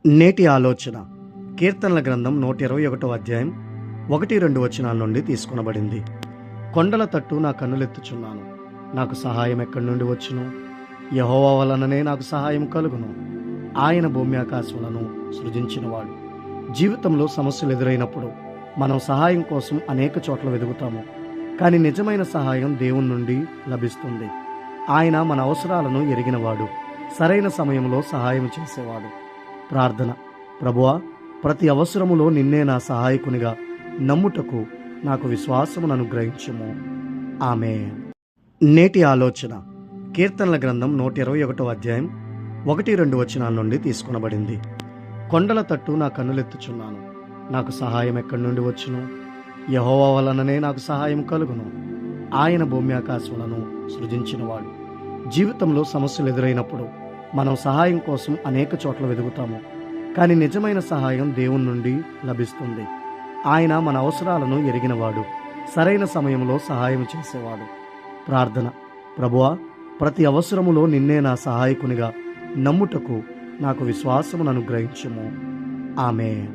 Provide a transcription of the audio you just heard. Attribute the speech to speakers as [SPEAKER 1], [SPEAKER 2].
[SPEAKER 1] నేటి ఆలోచన కీర్తనల గ్రంథం 121 అధ్యాయం 1-2 వచనాల నుండి తీసుకొనబడింది. కొండల తట్టు నా కన్నులెత్తుచున్నాను, నాకు సహాయం ఎక్కడి నుండి వచ్చును? యెహోవా వలననే నాకు సహాయం కలుగును. ఆయన భూమి ఆకాశములను సృజించినవాడు. జీవితంలో సమస్యలు ఎదురైనప్పుడు మనం సహాయం కోసం అనేక చోట్ల వెతుకుతాము, కానీ నిజమైన సహాయం దేవుని నుండి లభిస్తుంది. ఆయన మన అవసరాలను ఎరిగినవాడు, సరైన సమయంలో సహాయం చేసేవాడు. ప్రార్థన. ప్రభువా, ప్రతి అవసరములో నిన్నే నా సహాయకునిగా నమ్ముటకు నాకు విశ్వాసమును అనుగ్రహించుము. ఆమేన్. నేటి ఆలోచన కీర్తనల గ్రంథం 121 అధ్యాయం 1-2 వచనాల నుండి తీసుకొనబడింది. కొండల తట్టు నా కన్నులెత్తుచున్నాను, నాకు సహాయం ఎక్కడి నుండి వచ్చును? యెహోవా వలననే నాకు సహాయం కలుగును. ఆయన భూమి ఆకాశములను సృజించినవాడు. జీవితంలో సమస్యలు ఎదురైనప్పుడు మనం సహాయం కోసం అనేక చోట్ల వెతుకుతాము, కానీ నిజమైన సహాయం దేవుని నుండి లభిస్తుంది. ఆయన మన అవసరాలను ఎరిగినవాడు, సరైన సమయంలో సహాయం చేసేవాడు. ప్రార్థన. ప్రభువా, ప్రతి అవసరములో నిన్నే నా సహాయకునిగా నమ్ముటకు నాకు విశ్వాసమును అనుగ్రహించుము. ఆమేన్.